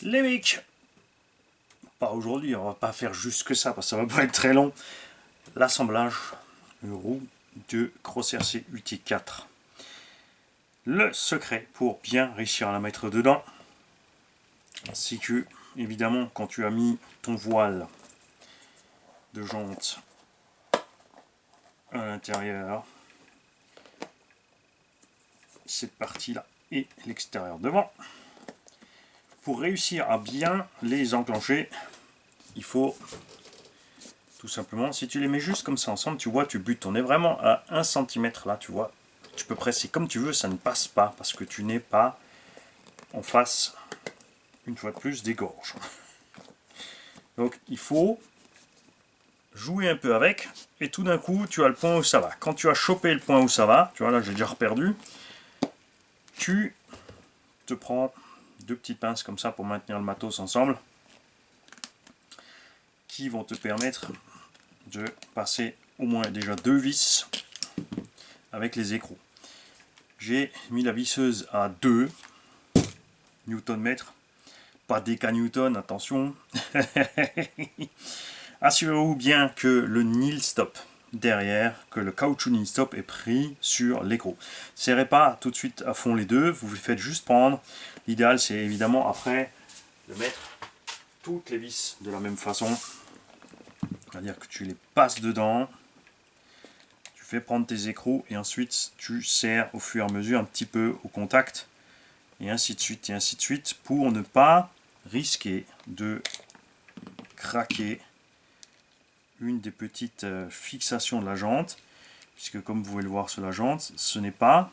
Les mecs, pas aujourd'hui, on va pas faire juste que ça parce que ça va pas être très long. L'assemblage roue de Crossair UT4. Le secret pour bien réussir à la mettre dedans, c'est que évidemment quand tu as mis ton voile de jante à l'intérieur, cette partie là et l'extérieur devant, pour réussir à bien les enclencher, il faut tout simplement, si tu les mets juste comme ça ensemble, tu vois, tu butes, on est vraiment à 1 cm là, tu vois, tu peux presser comme tu veux, ça ne passe pas parce que tu n'es pas en face, une fois de plus, des gorges. Donc il faut jouer un peu avec, et tout d'un coup tu as le point où ça va. Quand tu as chopé le point où ça va, tu vois là j'ai déjà reperdu, tu te prends 2 petites pinces comme ça pour maintenir le matos ensemble, qui vont te permettre de passer au moins déjà 2 vis avec les écrous. J'ai mis la visseuse à 2 Nm, pas déca-newton, attention. Assurez-vous bien que le nil stop derrière, que le caoutchouc nil stop est pris sur l'écrou. Serrez pas tout de suite à fond les deux, vous les faites juste prendre. L'idéal c'est évidemment après de mettre toutes les vis de la même façon, c'est-à-dire que tu les passes dedans, tu fais prendre tes écrous et ensuite tu serres au fur et à mesure un petit peu au contact, et ainsi de suite pour ne pas risquer de craquer une des petites fixations de la jante, puisque comme vous pouvez le voir sur la jante, ce n'est pas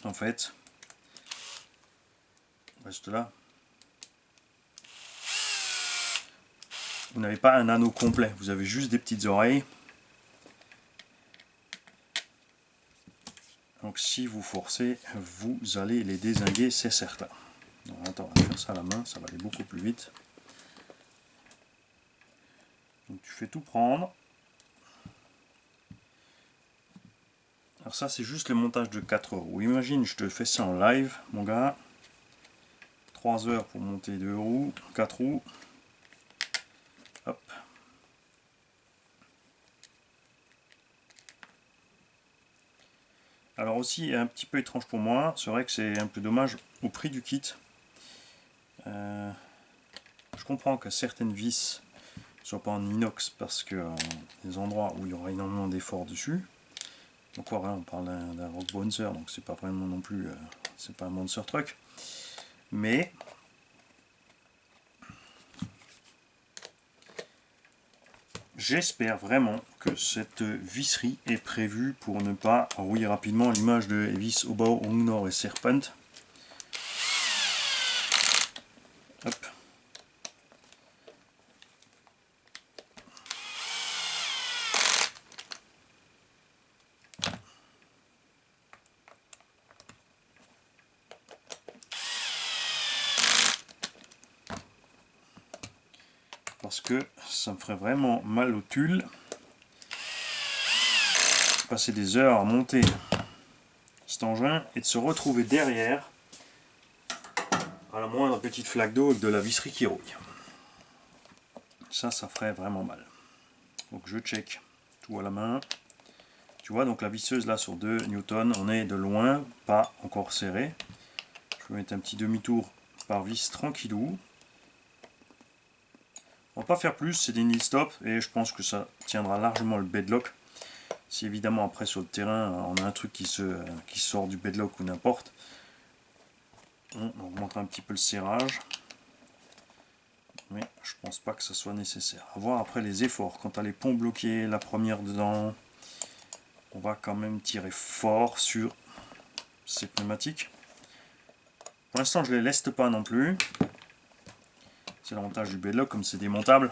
en fait, reste là, vous n'avez pas un anneau complet, vous avez juste des petites oreilles. Donc si vous forcez, vous allez les dézinguer, c'est certain. Donc, attends, on va faire ça à la main, ça va aller beaucoup plus vite. Donc tu fais tout prendre. Alors ça c'est juste le montage de 4 roues. Imagine je te fais ça en live, mon gars. 3 heures pour monter 2 roues, 4 roues. Hop. Alors aussi, un petit peu étrange pour moi, c'est vrai que c'est un peu dommage au prix du kit. Je comprends que certaines vis ne soient pas en inox parce que des endroits où il y aura énormément d'efforts dessus. Donc voilà, on parle d'un Rock Bouncer, donc c'est pas vraiment non plus, c'est pas un Monster Truck. Mais j'espère vraiment que cette visserie est prévue pour ne pas rouiller rapidement, à l'image de vis Obao, Hongnor et Serpent. Hop. Parce que ça me ferait vraiment mal au tulle. Passer des heures à monter cet engin et de se retrouver derrière à la moindre petite flaque d'eau avec de la visserie qui rouille. Ça ferait vraiment mal. Donc je check tout à la main. Tu vois, donc la visseuse là sur 2 Newton, on est de loin, pas encore serré. Je vais mettre un petit demi-tour par vis tranquillou. On va pas faire plus, c'est des nil stop et je pense que ça tiendra largement le bedlock. Si évidemment après sur le terrain on a un truc qui sort du bedlock ou n'importe, on augmentera un petit peu le serrage. Mais je pense pas que ça soit nécessaire. À voir après les efforts. Quand tu as les ponts bloqués, la première dedans, on va quand même tirer fort sur ces pneumatiques. Pour l'instant je les leste pas non plus. C'est l'avantage du bedlock, comme c'est démontable.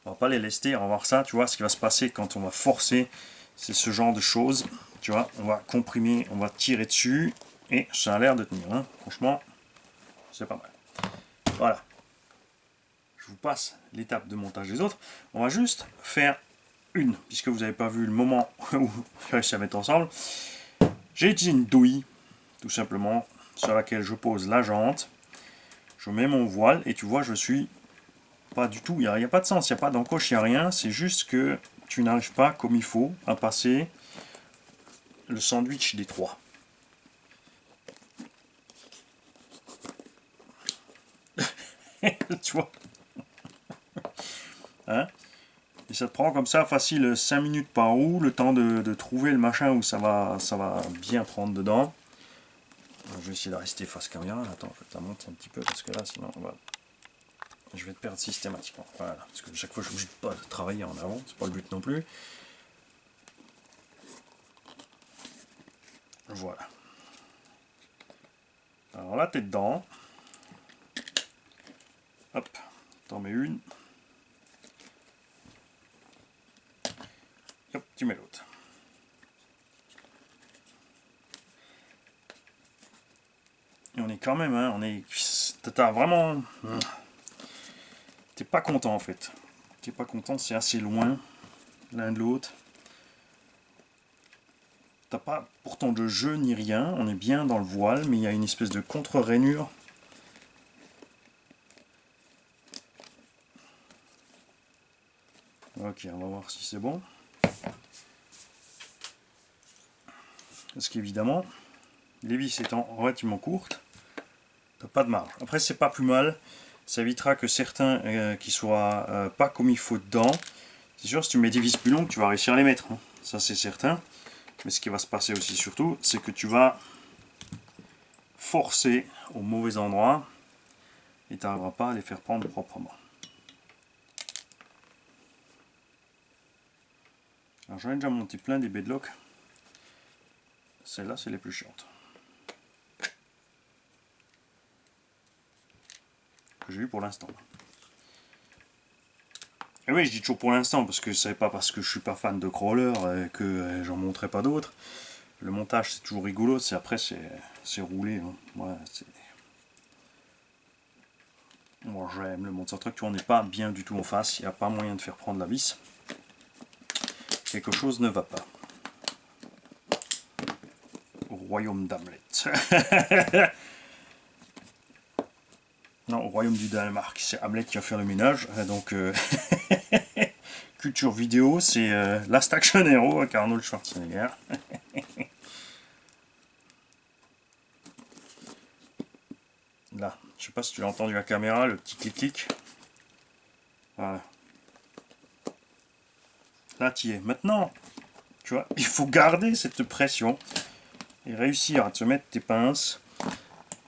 On va pas les lester, on va voir ça, tu vois, ce qui va se passer quand on va forcer, c'est ce genre de choses. Tu vois, on va comprimer, on va tirer dessus, et ça a l'air de tenir, hein. Franchement, c'est pas mal. Voilà. Je vous passe l'étape de montage des autres. On va juste faire une, puisque vous n'avez pas vu le moment où j'ai réussi à mettre ensemble. J'ai utilisé une douille, tout simplement. sur laquelle je pose la jante. Je mets mon voile et tu vois, je suis pas du tout, il n'y a pas de sens, il n'y a pas d'encoche, il n'y a rien. C'est juste que tu n'arrives pas comme il faut à passer le sandwich des trois. Tu vois, hein? Et ça te prend comme ça facile 5 minutes par roue, le temps de trouver le machin où ça va bien prendre dedans. Je vais essayer de rester face caméra. Attends, je vais te la monter un petit peu parce que là, sinon, je vais te perdre systématiquement. Voilà, parce que chaque fois, je n'oublie pas de travailler en avant, c'est pas le but non plus. Voilà. Alors là, t'es dedans. Hop, t'en mets une. Hop, tu mets l'autre. Et on est quand même, hein, t'as vraiment... T'es pas content en fait. T'es pas content, c'est assez loin l'un de l'autre. T'as pas pourtant de jeu ni rien, on est bien dans le voile, mais il y a une espèce de contre-rainure. Ok, on va voir si c'est bon. Parce qu'évidemment, les vis étant relativement courtes, t'as pas de marge. Après, c'est pas plus mal. Ça évitera que certains qui soient pas comme il faut dedans. C'est sûr, si tu mets des vis plus longues, tu vas réussir à les mettre. Hein. Ça, c'est certain. Mais ce qui va se passer aussi surtout, c'est que tu vas forcer au mauvais endroit et tu n'arriveras pas à les faire prendre proprement. Alors j'en ai déjà monté plein des bedlocks. Celles-là, c'est les plus chiantes. Que j'ai eu pour l'instant. Et oui, je dis toujours pour l'instant, parce que c'est pas parce que je suis pas fan de crawler que j'en montrerai pas d'autres. Le montage, c'est toujours rigolo, c'est après, c'est roulé. Hein. Ouais, moi, j'aime le monteur truc, tu vois, on n'est pas bien du tout en face, il n'y a pas moyen de faire prendre la vis. Quelque chose ne va pas. Au royaume d'Hamlet. Non, au royaume du Danemark, c'est Hamlet qui va faire le ménage. Donc, culture vidéo, c'est Last Action Hero avec Arnold Schwarzenegger. Là, je sais pas si tu as entendu la caméra, le petit clic-clic. Voilà. Là, tu y es. Maintenant, tu vois, il faut garder cette pression et réussir à te mettre tes pinces.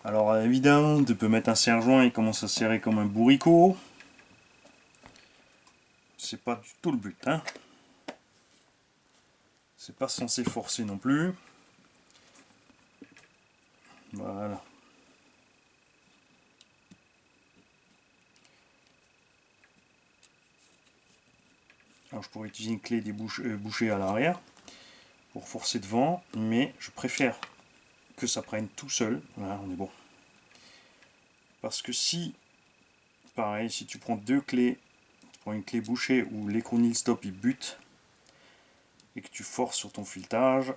Alors évidemment, tu peux mettre un serre-joint, il commence à serrer comme un bourricot. C'est pas du tout le but, hein. C'est pas censé forcer non plus. Voilà. Alors je pourrais utiliser une clé bouchée à l'arrière pour forcer devant, mais je préfère que ça prenne tout seul. Voilà, on est bon. Parce que si, pareil, si tu prends deux clés, tu prends une clé bouchée où l'écrou nil stop il bute et que tu forces sur ton filetage,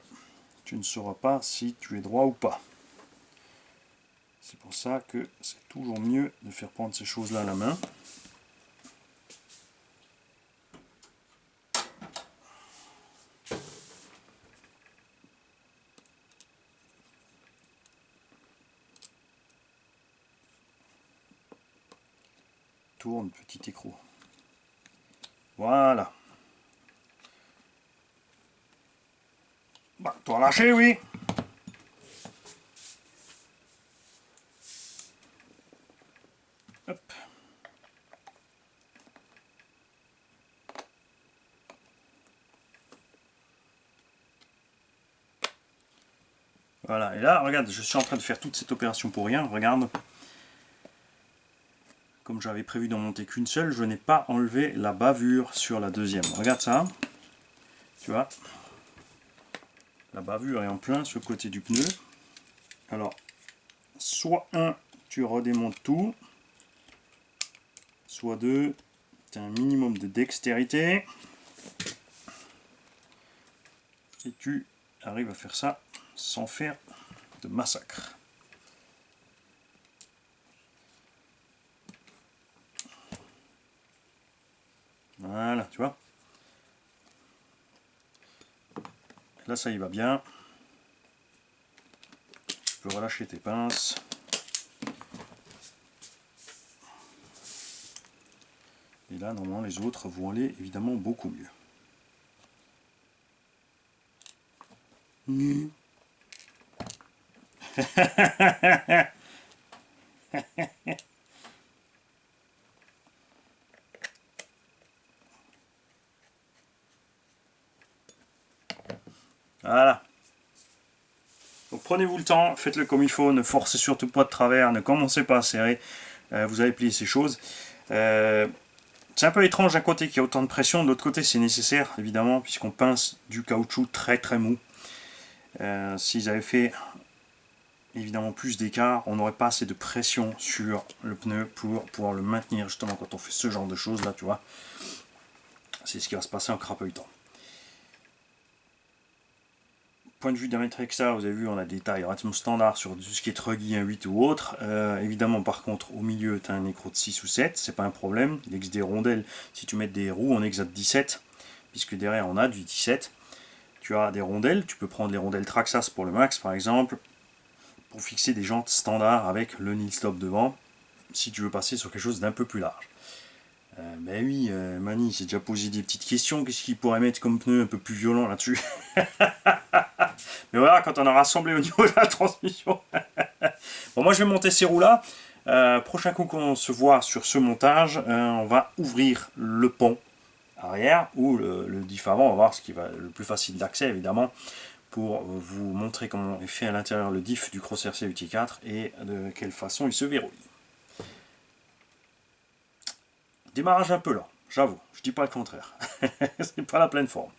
tu ne sauras pas si tu es droit ou pas. C'est pour ça que c'est toujours mieux de faire prendre ces choses-là à la main. Tourne, petit écrou. Voilà. Bah, toi lâché, oui. Hop. Voilà, et là, regarde, je suis en train de faire toute cette opération pour rien, regarde. Comme j'avais prévu d'en monter qu'une seule, je n'ai pas enlevé la bavure sur la deuxième. Regarde ça, tu vois. La bavure est en plein sur le côté du pneu. Alors, soit un, tu redémontes tout, soit deux, tu as un minimum de dextérité. Et tu arrives à faire ça sans faire de massacre. Voilà, tu vois. Là, ça y va bien. Tu peux relâcher tes pinces. Et là, normalement, les autres vont aller évidemment beaucoup mieux. Voilà. Donc prenez-vous le temps, faites-le comme il faut, ne forcez surtout pas de travers, ne commencez pas à serrer, vous allez plier ces choses. C'est un peu étrange d'un côté qu'il y a autant de pression, de l'autre côté c'est nécessaire évidemment, puisqu'on pince du caoutchouc très très mou. S'ils avaient fait évidemment plus d'écart, on n'aurait pas assez de pression sur le pneu pour pouvoir le maintenir justement quand on fait ce genre de choses là, tu vois. C'est ce qui va se passer en crapahutant. Point de vue diamètre extra, vous avez vu, on a des tailles relativement standards sur tout ce qui est truggy 1.8 ou autre. Évidemment, par contre, au milieu, tu as un écrou de 6 ou 7, c'est pas un problème. Il existe des rondelles, si tu mets des roues, on existe 17, puisque derrière, on a du 17. Tu as des rondelles, tu peux prendre les rondelles Traxxas pour le max, par exemple, pour fixer des jantes standards avec le nil stop devant, si tu veux passer sur quelque chose d'un peu plus large. Ben oui, Mani s'est déjà posé des petites questions, qu'est-ce qu'il pourrait mettre comme pneu un peu plus violent là-dessus. Mais voilà, quand on a rassemblé au niveau de la transmission. Bon, moi je vais monter ces roues-là. Prochain coup qu'on se voit sur ce montage, on va ouvrir le pont arrière, ou le diff avant, on va voir ce qui va le plus facile d'accès évidemment, pour vous montrer comment est fait à l'intérieur le diff du Cross RC UT4 et de quelle façon il se verrouille. Démarrage un peu lent, j'avoue, je dis pas le contraire. C'est pas la pleine forme.